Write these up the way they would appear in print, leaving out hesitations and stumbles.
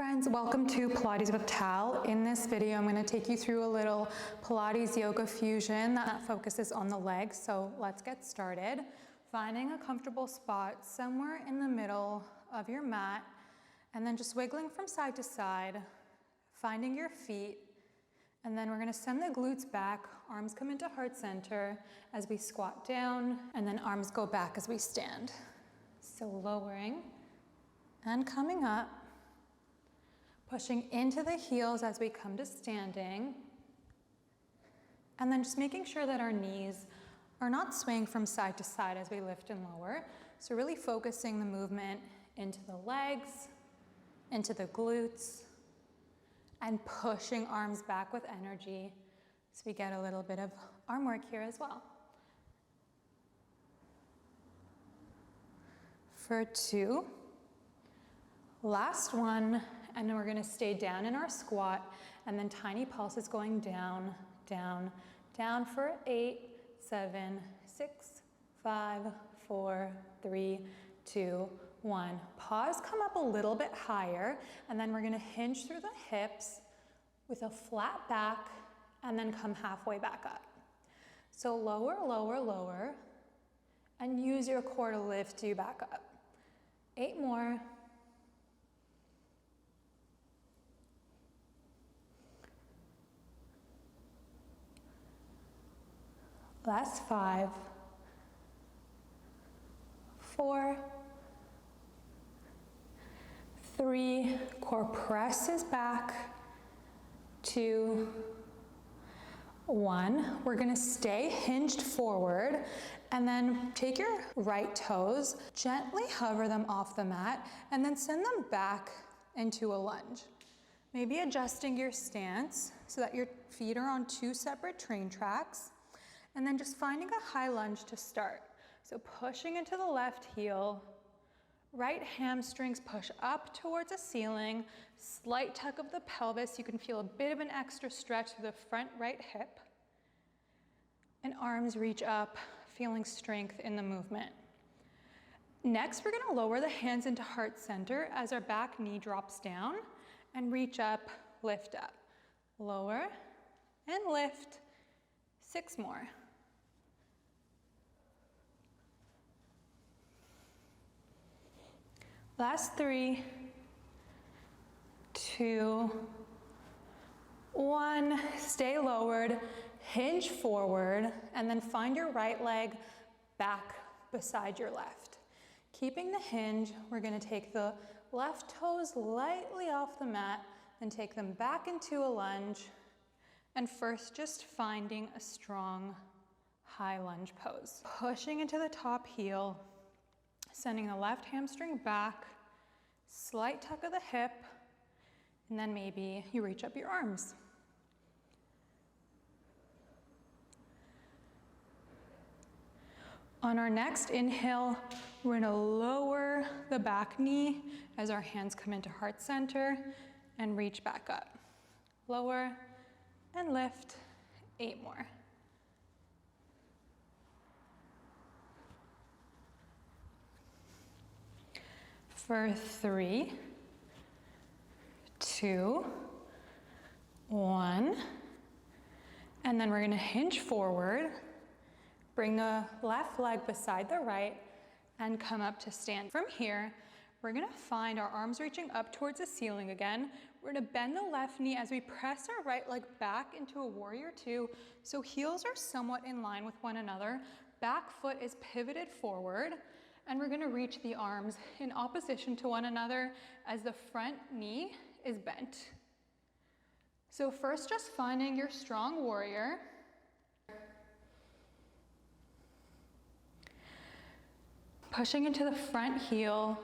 friends, welcome to Pilates with Tal. In this video, I'm going to take you through a little Pilates yoga fusion that focuses on the legs. So let's get started. Finding a comfortable spot somewhere in the middle of your mat, and then just wiggling from side to side, finding your feet, and then we're going to send the glutes back, arms come into heart center as we squat down, and then arms go back as we stand. So lowering and coming up, pushing into the heels as we come to standing, and then just making sure that our knees are not swaying from side to side as we lift and lower. So really focusing the movement into the legs, into the glutes, and pushing arms back with energy so we get a little bit of arm work here as well. For 2, last one, and then we're going to stay down in our squat, and then tiny pulses going down, down, down for 8, 7, 6, 5, 4, 3, 2, 1. Pause, come up a little bit higher, and then we're going to hinge through the hips with a flat back, and then come halfway back up. So lower, lower, lower, and use your core to lift you back up. 8 more. Last 5, 4, 3, core presses back, 2, 1. We're going to stay hinged forward, and then take your right toes, gently hover them off the mat, and then send them back into a lunge. Maybe adjusting your stance so that your feet are on 2 separate train tracks. And then just finding a high lunge to start. So pushing into the left heel, right hamstrings push up towards the ceiling, slight tuck of the pelvis. You can feel a bit of an extra stretch through the front right hip. And arms reach up, feeling strength in the movement. Next, we're gonna lower the hands into heart center as our back knee drops down, and reach up, lift up. Lower and lift. 6 more. Last 3, 2, 1. Stay lowered, hinge forward, and then find your right leg back beside your left. Keeping the hinge, we're going to take the left toes lightly off the mat, and take them back into a lunge. And first, just finding a strong high lunge pose. Pushing into the top heel, sending the left hamstring back, slight tuck of the hip, and then maybe you reach up your arms. On our next inhale, we're gonna lower the back knee as our hands come into heart center and reach back up. Lower and lift. 8 more. For 3, 2, 1. And then we're going to hinge forward, bring the left leg beside the right, and come up to stand. From here, we're going to find our arms reaching up towards the ceiling again. We're going to bend the left knee as we press our right leg back into a warrior 2. So heels are somewhat in line with one another. Back foot is pivoted forward. And we're going to reach the arms in opposition to one another as the front knee is bent. So first, just finding your strong warrior. Pushing into the front heel.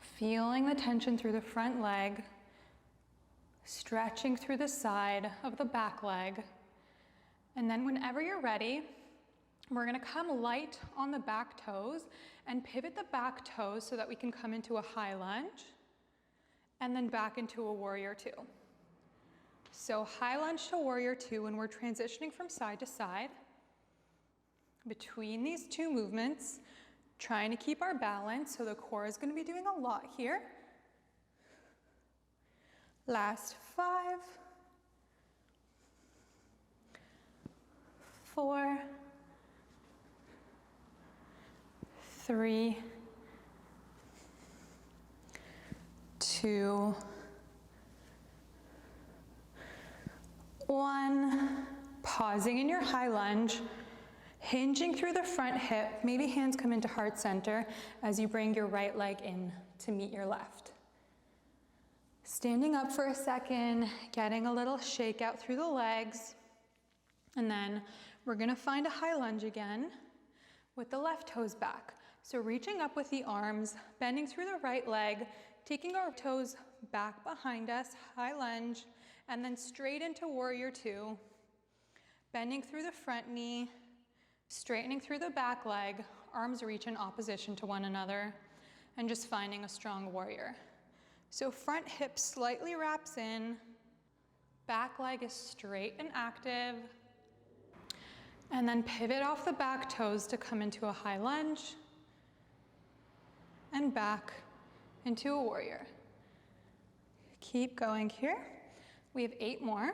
Feeling the tension through the front leg, stretching through the side of the back leg. And then whenever you're ready, we're gonna come light on the back toes and pivot the back toes so that we can come into a high lunge and then back into a warrior 2. So high lunge to warrior 2, and we're transitioning from side to side. Between these 2 movements, trying to keep our balance, so the core is going to be doing a lot here. Last 5, 4, 3, 2, 1. Pausing in your high lunge, hinging through the front hip. Maybe hands come into heart center as you bring your right leg in to meet your left. Standing up for a second, getting a little shake out through the legs, and then we're gonna find a high lunge again with the left toes back. So reaching up with the arms, bending through the right leg, taking our toes back behind us, high lunge, and then straight into warrior 2. Bending through the front knee, straightening through the back leg, arms reach in opposition to one another, and just finding a strong warrior. So front hip slightly wraps in, back leg is straight and active, and then pivot off the back toes to come into a high lunge, and back into a warrior. Keep going here. We have 8 more.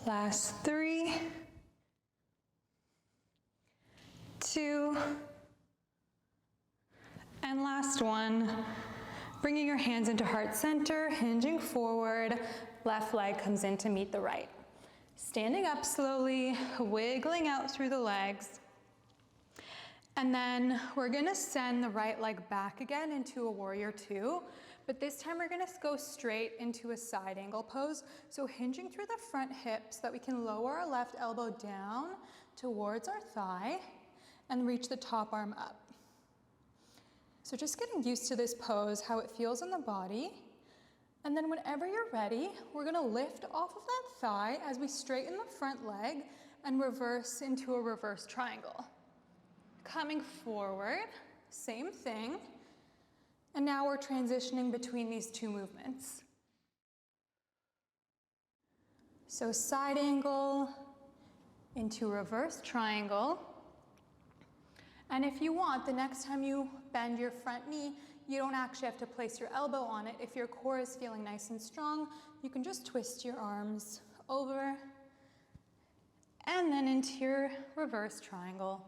Last 3, 2, and last 1. Bringing your hands into heart center, hinging forward, left leg comes in to meet the right. Standing up slowly, wiggling out through the legs. And then we're gonna send the right leg back again into a warrior 2. But this time we're gonna go straight into a side angle pose. So hinging through the front hip so that we can lower our left elbow down towards our thigh and reach the top arm up. So just getting used to this pose, how it feels in the body. And then whenever you're ready, we're gonna lift off of that thigh as we straighten the front leg and reverse into a reverse triangle. Coming forward, same thing. And now we're transitioning between these 2 movements. So side angle into reverse triangle. And if you want, the next time you bend your front knee, you don't actually have to place your elbow on it. If your core is feeling nice and strong, you can just twist your arms over and then into your reverse triangle.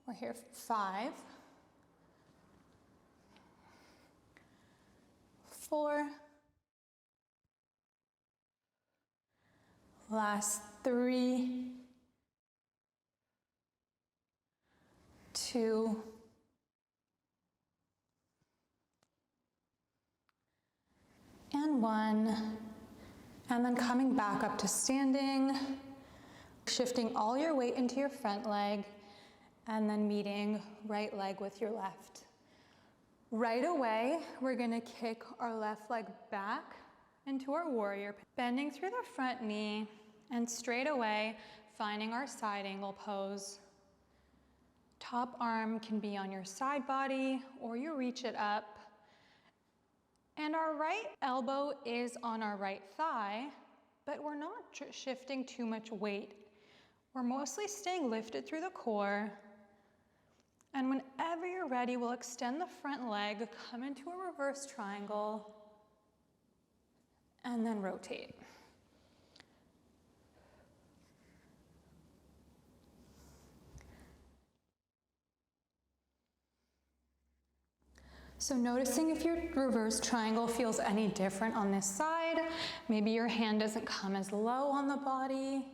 We're here for 5, 4, last 3, 2, and 1. And then coming back up to standing, shifting all your weight into your front leg, and then meeting right leg with your left. Right away, we're gonna kick our left leg back into our warrior, bending through the front knee, and straight away, finding our side angle pose. Top arm can be on your side body, or you reach it up. And our right elbow is on our right thigh, but we're not shifting too much weight. We're mostly staying lifted through the core. And whenever you're ready, we'll extend the front leg, come into a reverse triangle, and then rotate. So noticing if your reverse triangle feels any different on this side. Maybe your hand doesn't come as low on the body.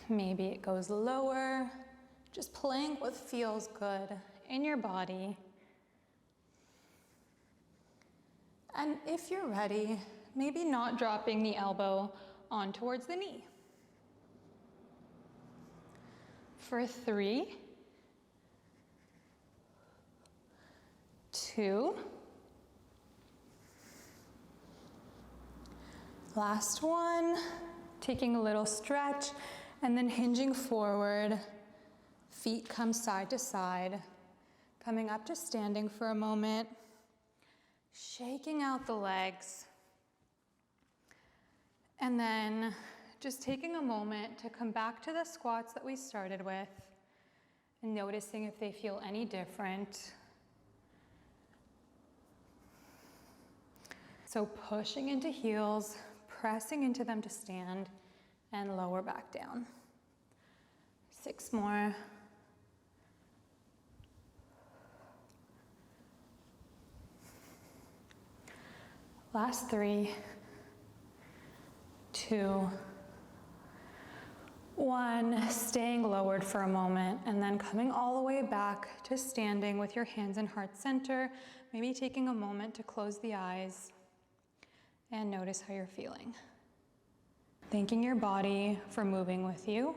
Maybe it goes lower. Just playing what feels good in your body. And if you're ready, maybe not dropping the elbow on towards the knee. For 3, 2, last 1, taking a little stretch and then hinging forward, feet come side to side, coming up to standing for a moment, shaking out the legs. And then just taking a moment to come back to the squats that we started with and noticing if they feel any different. So pushing into heels, pressing into them to stand, and lower back down. 6 more. Last 3, 2, 1. Staying lowered for a moment and then coming all the way back to standing with your hands in heart center. Maybe taking a moment to close the eyes and notice how you're feeling. Thanking your body for moving with you.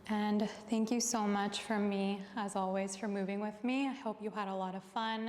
And thank you so much from me, as always, for moving with me. I hope you had a lot of fun.